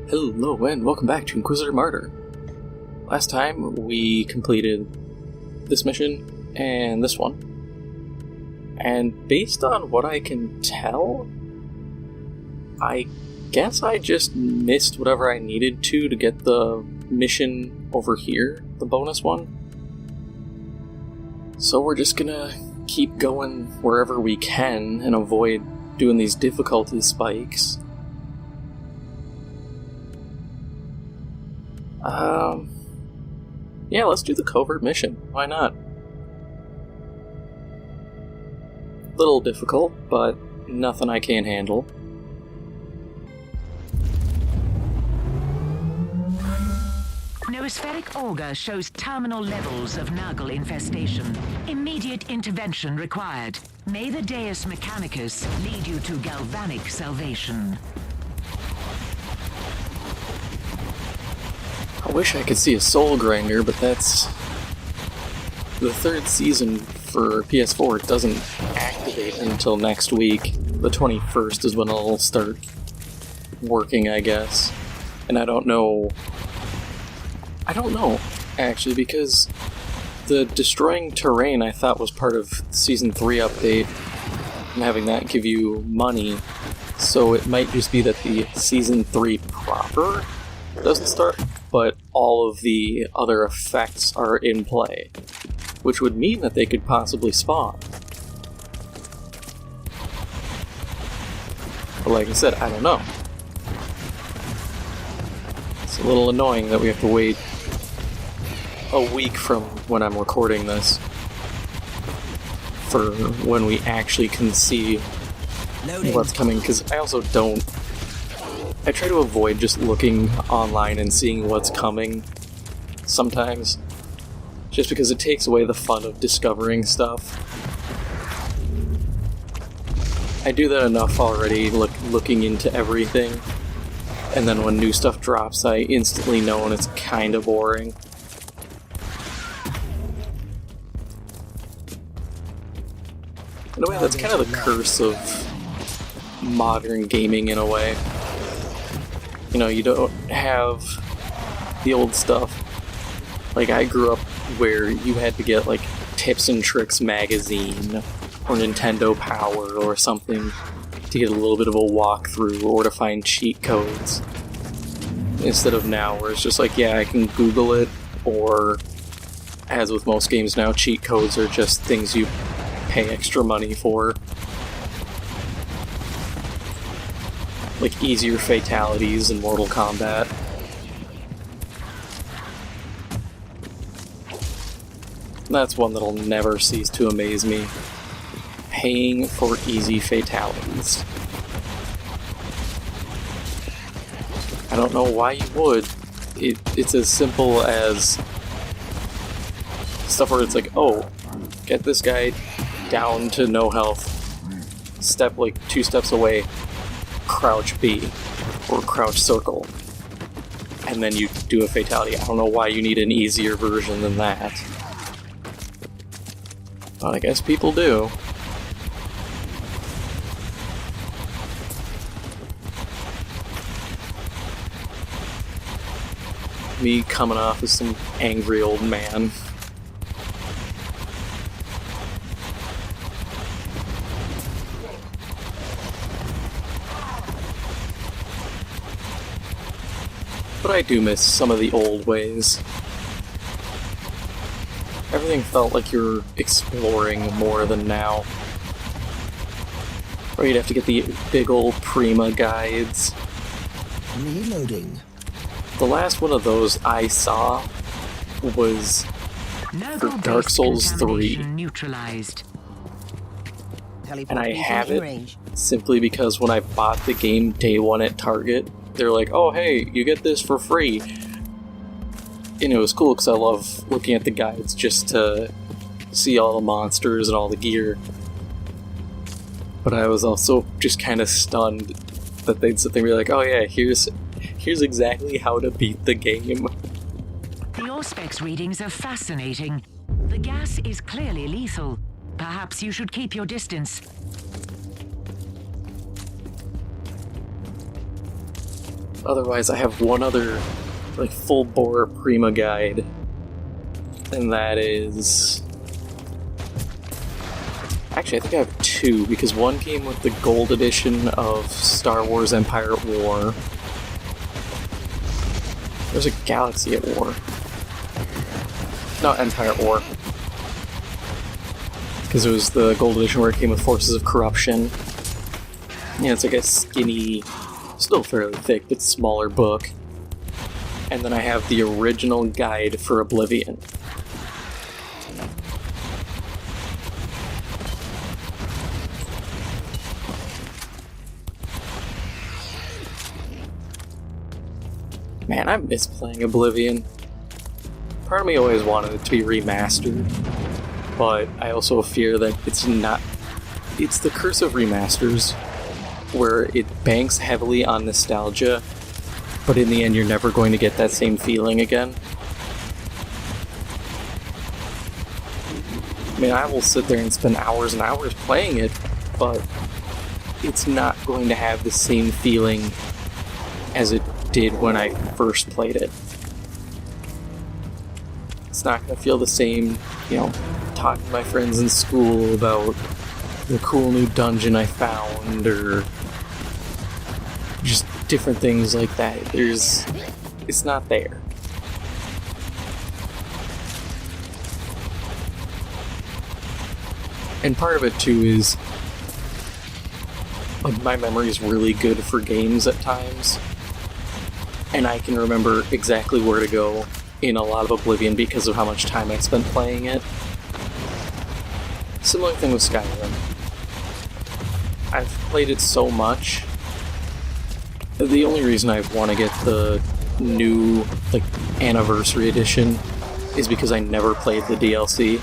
Hello and welcome back to Inquisitor Martyr. Last time we completed this mission and this one. And based on what I can tell, I guess I just missed whatever I needed to get the mission over here, the bonus one. So we're just gonna keep going wherever we can and avoid doing these difficulty spikes. Yeah, let's do the covert mission. Why not? Little difficult, but nothing I can't handle. Noospheric auger shows terminal levels of Nurgle infestation. Immediate intervention required. May the Deus Mechanicus lead you to galvanic salvation. I wish I could see a soul grinder, but that's... The third season for PS4 doesn't activate until next week. The 21st is when it'll start working, I guess. And I don't know, actually, because the destroying terrain I thought was part of Season 3 update, and having that give you money, so it might just be that the Season 3 proper doesn't start, but all of the other effects are in play, which would mean that they could possibly spawn. But like I said, I don't know. It's a little annoying that we have to wait a week from when I'm recording this for when we actually can see what's coming, because I also don't... I try to avoid just looking online and seeing what's coming sometimes, just because it takes away the fun of discovering stuff. I do that enough already, looking into everything, and then when new stuff drops, I instantly know and it's kinda boring. In a way, that's kind of the curse of modern gaming in a way. You know, you don't have the old stuff. Like, I grew up where you had to get, like, Tips and Tricks magazine, or Nintendo Power, or something, to get a little bit of a walkthrough, or to find cheat codes. Instead of now, where it's just like, yeah, I can Google it, or, as with most games now, cheat codes are just things you pay extra money for. Like easier fatalities in Mortal Kombat. That's one that'll never cease to amaze me. Paying for easy fatalities. I don't know why you would. It's as simple as stuff where it's like, oh, get this guy down to no health. Step like 2 steps away. Crouch B, or crouch circle, and then you do a fatality. I don't know why you need an easier version than that. But I guess people do. Me coming off as some angry old man. But I do miss some of the old ways. Everything felt like you were exploring more than now. Or you'd have to get the big old Prima guides. Reloading. The last one of those I saw was for Dark Souls 3. Neutralized. And I have it simply because when I bought the game day one at Target, they're like, oh hey, you get this for free. And it was cool because I love looking at the guides just to see all the monsters and all the gear. But I was also just kind of stunned that they'd sit there and be like, oh yeah, here's exactly how to beat the game. The Auspex readings are fascinating. The gas is clearly lethal. Perhaps you should keep your distance. Otherwise, I have one other, like, full-bore Prima guide, and that is... Actually, I think I have two, because one came with the gold edition of Star Wars Empire at War. There's a Galaxy at War. Not Empire at War. Because it was the gold edition where it came with Forces of Corruption. Yeah, it's like a skinny, still fairly thick, but smaller book. And then I have the original guide for Oblivion. Man, I miss playing Oblivion. Part of me always wanted it to be remastered, but I also fear that it's not... It's the curse of remasters, where it banks heavily on nostalgia, but in the end you're never going to get that same feeling again. I mean, I will sit there and spend hours and hours playing it, but it's not going to have the same feeling as it did when I first played it. It's not going to feel the same, you know, talking to my friends in school about the cool new dungeon I found, or just different things like that. It's not there. And part of it too is, like, my memory is really good for games at times, and I can remember exactly where to go in a lot of Oblivion because of how much time I spent playing it. Similar thing with Skyrim. I've played it so much. The only reason I want to get the new, like, Anniversary Edition is because I never played the DLC.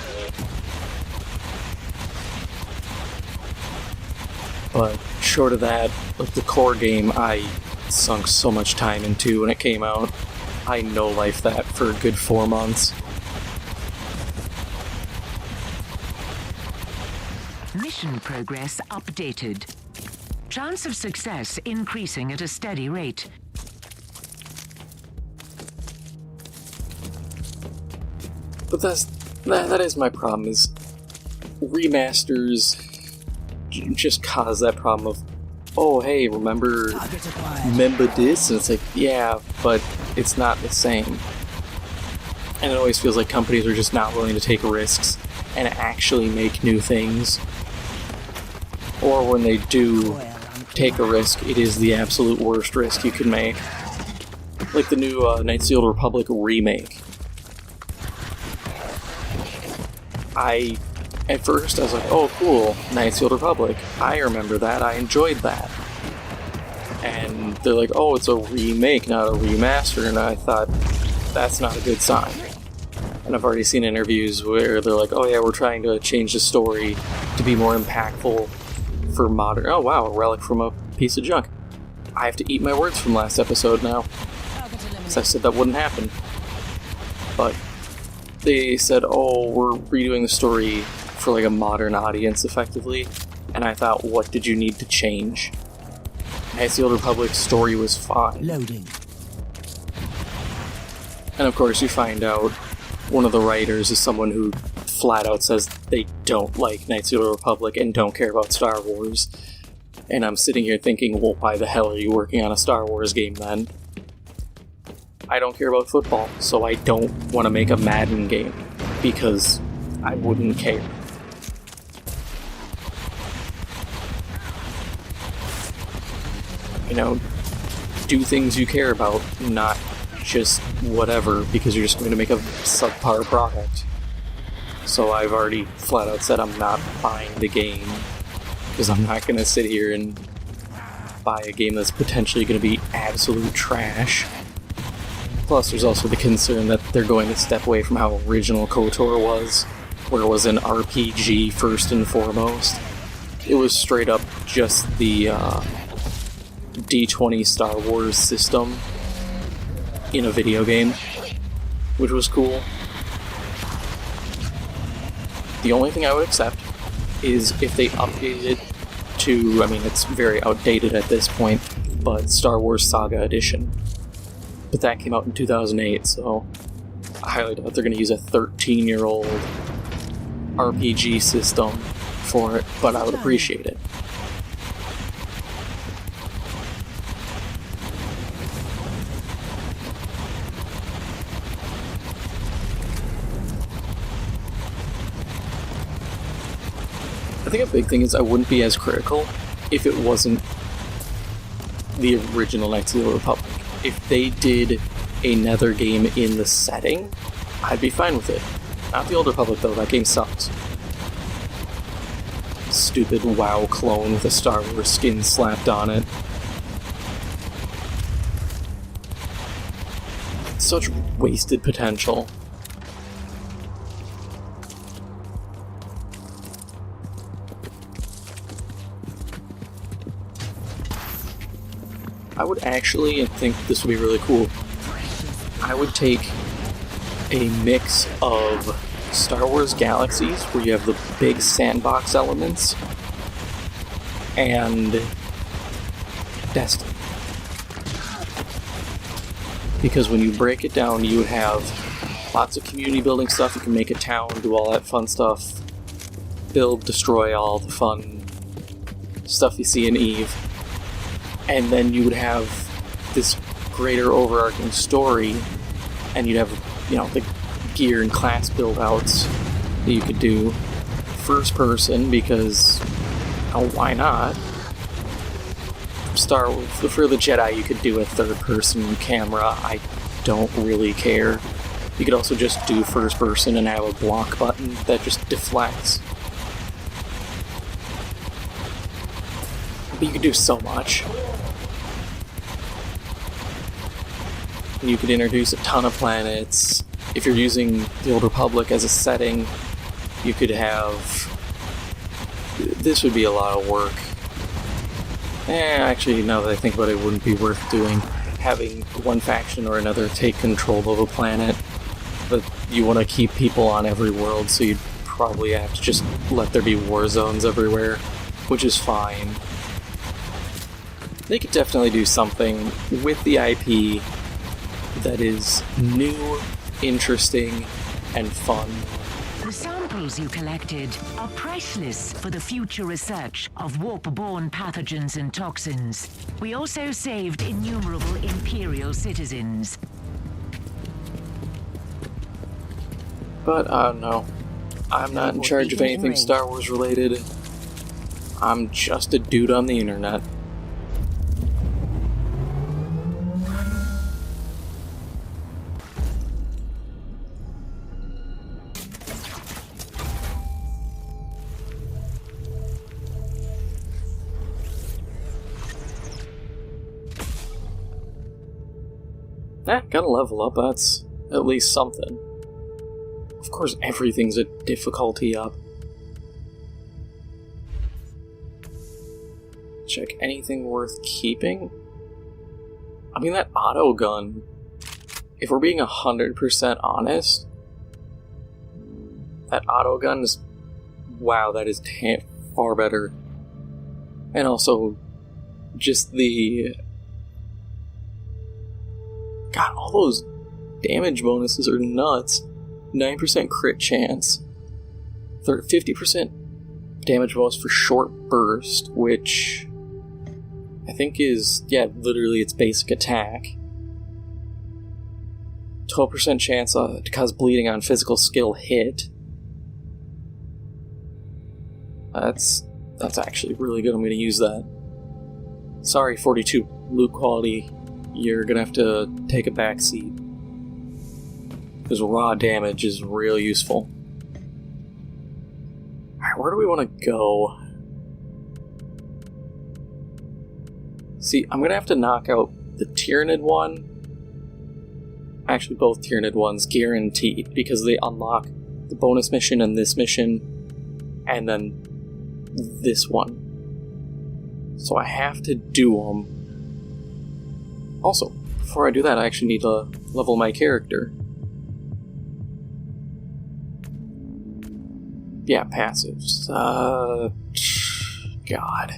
But short of that, like, the core game I sunk so much time into when it came out. I no-life that for a good 4 months. Mission progress updated. Chance of success increasing at a steady rate. But that is my problem, is remasters just cause that problem of, oh hey, remember this? And it's like, yeah, but it's not the same. And it always feels like companies are just not willing to take risks and actually make new things. Or when they do take a risk, it is the absolute worst risk you can make. Like the new Knights of the Old Republic remake. At first I was like, oh cool, Knights of the Old Republic. I remember that, I enjoyed that. And they're like, oh, it's a remake, not a remaster, and I thought, that's not a good sign. And I've already seen interviews where they're like, oh yeah, we're trying to change the story to be more impactful for modern... Oh wow, a relic from a piece of junk. I have to eat my words from last episode now. Because I said that wouldn't happen. But they said, oh, we're redoing the story for like a modern audience, effectively. And I thought, what did you need to change? Knights of the Old Republic's story was fine. Loading. And of course you find out one of the writers is someone who flat out says they don't like Knights of the Old Republic and don't care about Star Wars. And I'm sitting here thinking, well, why the hell are you working on a Star Wars game then? I don't care about football, so I don't want to make a Madden game, because I wouldn't care. You know, do things you care about, not just whatever, because you're just going to make a subpar product. So I've already flat out said I'm not buying the game, because I'm not going to sit here and buy a game that's potentially going to be absolute trash. Plus, there's also the concern that they're going to step away from how original KOTOR was, where it was an RPG first and foremost. It was straight up just the D20 Star Wars system in a video game, which was cool. The only thing I would accept is if they updated it to, I mean, it's very outdated at this point, but Star Wars Saga Edition. But that came out in 2008, so I highly doubt they're going to use a 13-year-old RPG system for it, but I would appreciate it. I think a big thing is I wouldn't be as critical if it wasn't the original Knights of the Old Republic. If they did another game in the setting, I'd be fine with it. Not the Old Republic though, that game sucks. Stupid WoW clone with a Star Wars skin slapped on it. Such wasted potential. I would actually, I think this would be really cool, I would take a mix of Star Wars Galaxies, where you have the big sandbox elements, and Destiny. Because when you break it down, you would have lots of community building stuff, you can make a town, do all that fun stuff, build, destroy all the fun stuff you see in EVE. And then you would have this greater overarching story, and you'd have, you know, the gear and class build-outs that you could do first person, because, oh, why not? For the Jedi, you could do a third-person camera. I don't really care. You could also just do first person and have a block button that just deflects. But you could do so much. You could introduce a ton of planets. If you're using the Old Republic as a setting, you could have... This would be a lot of work. Actually, now that I think about it, it wouldn't be worth doing. Having one faction or another take control of a planet, but you want to keep people on every world, so you'd probably have to just let there be war zones everywhere, which is fine. They could definitely do something with the IP that is new, interesting, and fun. The samples you collected are priceless for the future research of warp-borne pathogens and toxins. We also saved innumerable Imperial citizens. But, no. I'm not in charge of anything Star Wars related. I'm just a dude on the internet. Gotta level up, that's at least something. Of course, everything's a difficulty up. Check anything worth keeping? I mean, that auto gun, if we're being 100% honest, that auto gun is, wow, that is far better. And also, just the... God, all those damage bonuses are nuts. 9% crit chance. 50% damage bonus for short burst, which I think is, yeah, literally its basic attack. 12% chance to cause bleeding on physical skill hit. That's actually really good. I'm going to use that. Sorry, 42 loot quality. You're gonna have to take a back seat. Because raw damage is real useful. Alright, where do we want to go? See, I'm gonna have to knock out the Tyranid one. Actually, both Tyranid ones, guaranteed, because they unlock the bonus mission and this mission, and then this one. So I have to do them. Also, before I do that, I actually need to level my character. Yeah, passives. God.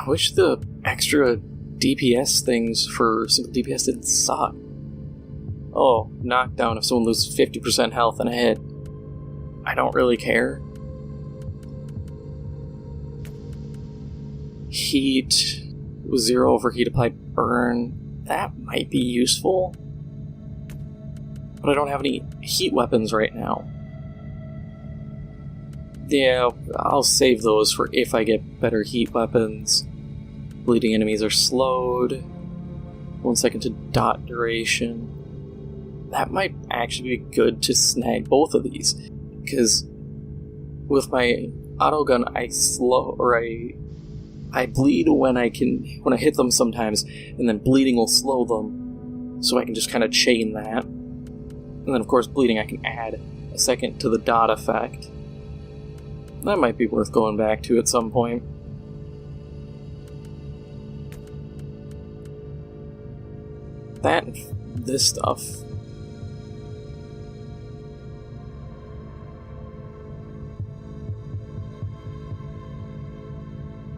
I wish the extra DPS things for single DPS didn't suck. Oh, knockdown if someone loses 50% health in a hit. I don't really care. Heat, 0 overheat applied burn. That might be useful. But I don't have any heat weapons right now. Yeah, I'll save those for if I get better heat weapons. Bleeding enemies are slowed. 1 second to dot duration. That might actually be good to snag both of these. Because with my auto gun, I bleed when I hit them sometimes, and then bleeding will slow them, so I can just kind of chain that. And then, of course, bleeding I can add a second to the dot effect. That might be worth going back to at some point. That and this stuff.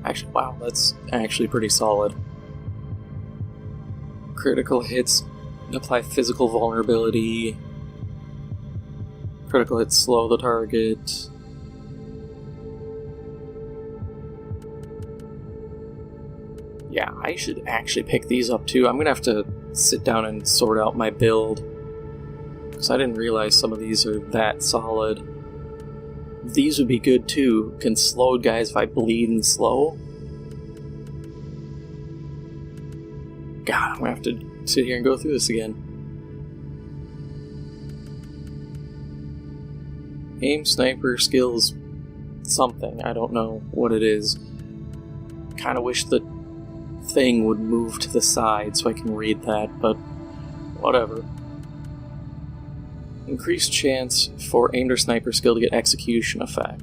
Actually, wow, that's actually pretty solid. Critical hits apply physical vulnerability. Critical hits slow the target. Yeah, I should actually pick these up too. I'm gonna have to sit down and sort out my build, because I didn't realize some of these are that solid. These would be good too. Can slow guys if I bleed and slow. God, I'm gonna have to sit here and go through this again. Aim sniper skills something. I don't know what it is. Kinda wish the thing would move to the side so I can read that, but whatever. Increased chance for aimed or sniper skill to get execution effect.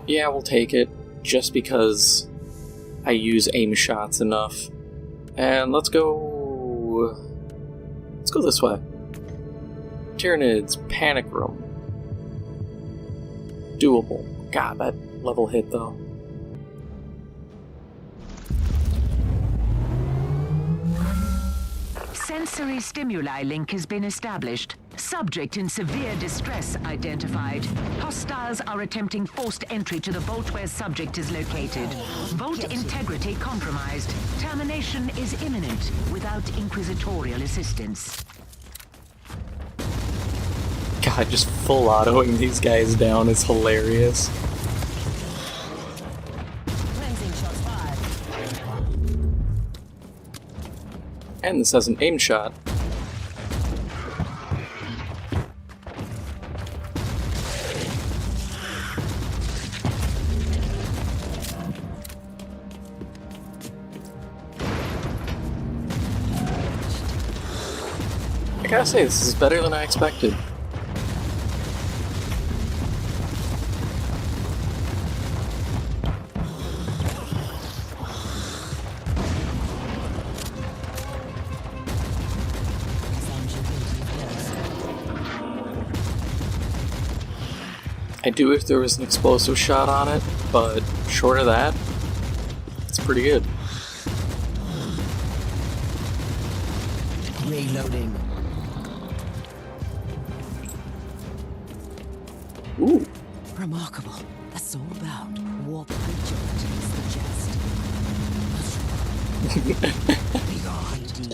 Yeah, we'll take it, just because I use aim shots enough. And let's go this way. Tyranids, Panic Room. Doable. God, that level hit though. Sensory stimuli link has been established. Subject in severe distress identified. Hostiles are attempting forced entry to the vault where subject is located. Vault integrity compromised. Termination is imminent without inquisitorial assistance. God, just full autoing these guys down is hilarious. And this has an aim shot. I gotta say, this is better than I expected. I do if there was an explosive shot on it, but short of that, it's pretty good. Reloading. Ooh. Remarkable. A soul-bound, warp creature enters the chest. Beyond.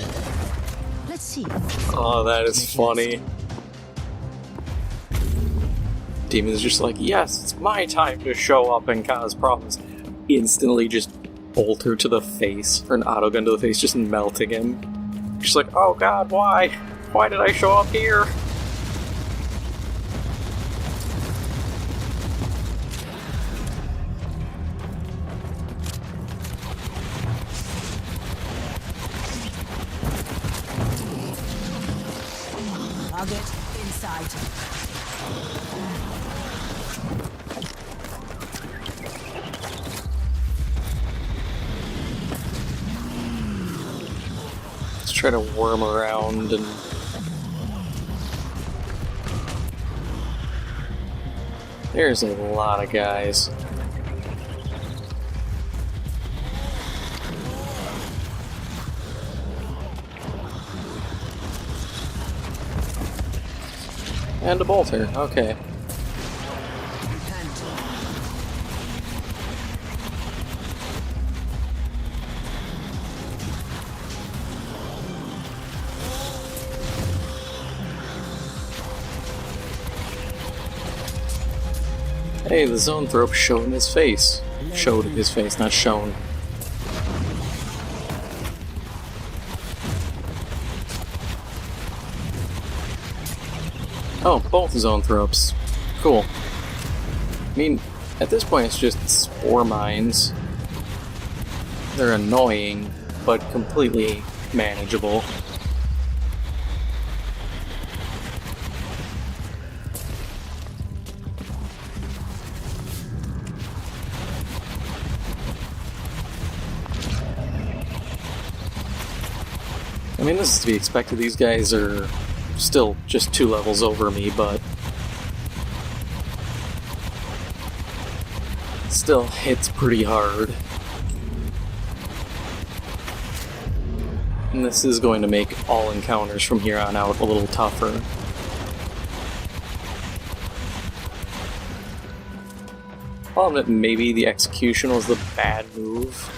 Let's see. Oh, that is funny. Demon's just like, yes, it's my time to show up and cause problems. Instantly just bolt her to the face, or an autogun to the face, just melting him. Just like, oh god, why? Why did I show up here? Target inside. try to worm around and... There's a lot of guys. And a bolter, okay. Hey, the Zoanthrope showed his face. Showed his face, not shown. Oh, both Zoanthropes. Cool. I mean, at this point it's just spore mines. They're annoying, but completely manageable. I mean, this is to be expected. These guys are still just 2 levels over me, but still hits pretty hard. And this is going to make all encounters from here on out a little tougher. I'll admit maybe the execution was the bad move.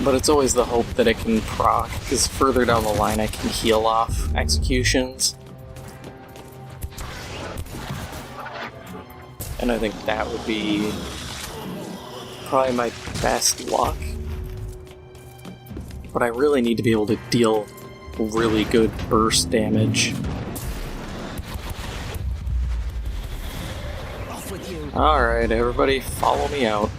But it's always the hope that it can proc, because further down the line I can heal off executions. And I think that would be probably my best luck. But I really need to be able to deal really good burst damage. Off with you. Alright, everybody follow me out.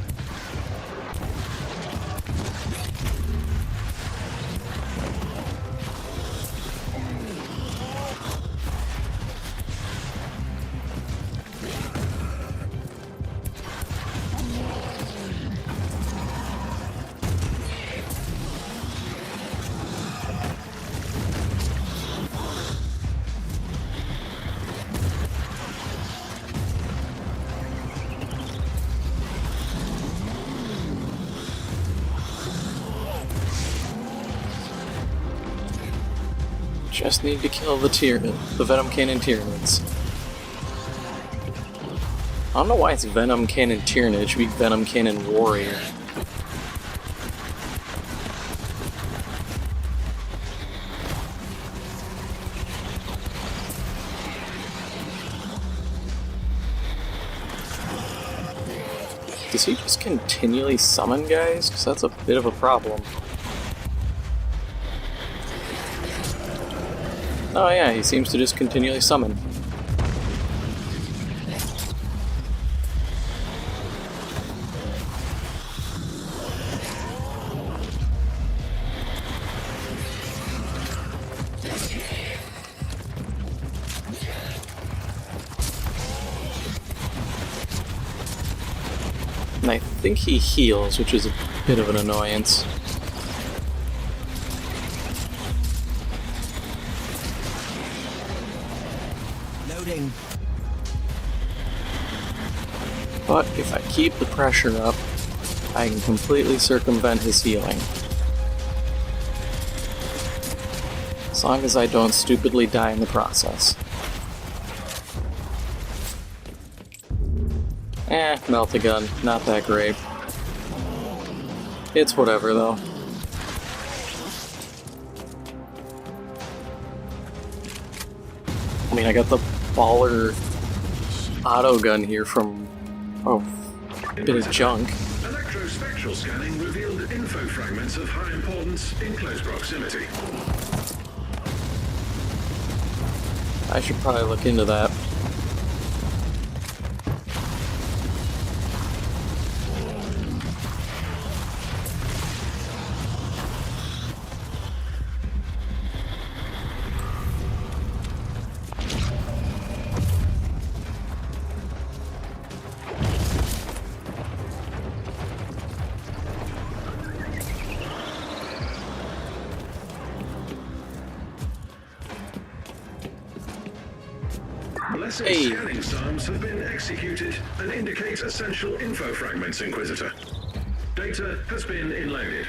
Just need to kill the Venom Cannon Tyranids. I don't know why it's Venom Cannon Tyranid, it should be Venom Cannon Warrior. Does he just continually summon guys? Because that's a bit of a problem. Oh yeah, he seems to just continually summon. And I think he heals, which is a bit of an annoyance. Loading. But if I keep the pressure up, I can completely circumvent his healing. As long as I don't stupidly die in the process. Melt-a-gun, not that great. It's whatever though. I mean, I got the baller auto gun here from a bit of junk. Electrospectral scanning revealed info fragments of high importance in close proximity. I should probably look into that. Classic Hey. scanning psalms have been executed and indicate essential info fragments, Inquisitor. Data has been inloaded.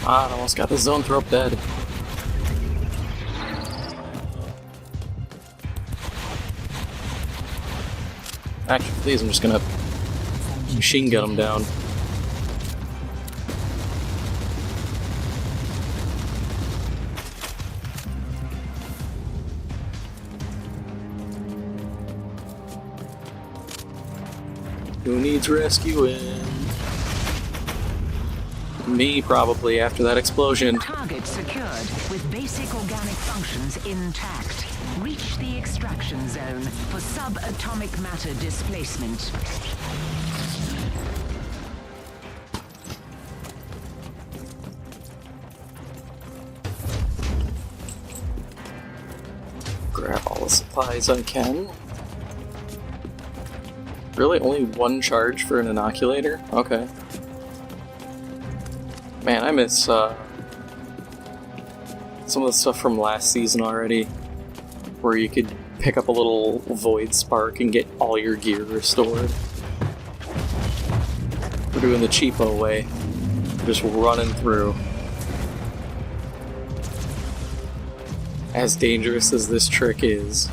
Ah, I almost got the zone thrope dead. Actually, please, I'm just gonna machine gun him down. Who needs rescuing? Me, probably, after that explosion. Target secured with basic organic functions intact. Reach the extraction zone for subatomic matter displacement. Grab all the supplies I can. Really? Only one charge for an inoculator? Okay. Man, I miss some of the stuff from last season already, where you could pick up a little void spark and get all your gear restored. We're doing the cheapo way. We're just running through. As dangerous as this trick is.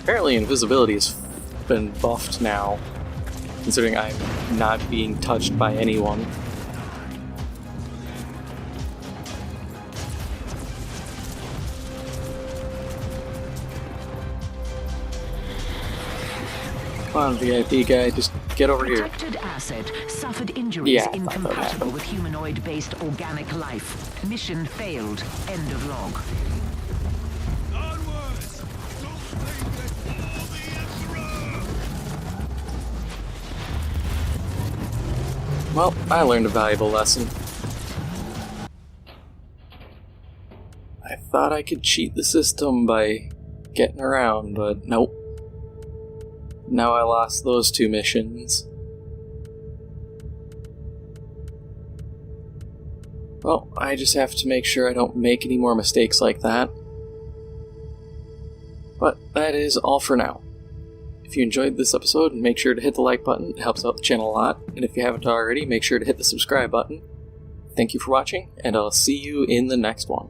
Apparently invisibility has been buffed now, considering I'm not being touched by anyone. Come on, VIP guy, just get over here. Protected asset suffered injuries Yeah, I thought that incompatible happened. with humanoid-based organic life. Mission failed. End of log. Well, I learned a valuable lesson. I thought I could cheat the system by getting around, but nope. Now I lost those two missions. Well, I just have to make sure I don't make any more mistakes like that. But that is all for now. If you enjoyed this episode, make sure to hit the like button, it helps out the channel a lot, and if you haven't already, make sure to hit the subscribe button. Thank you for watching, and I'll see you in the next one.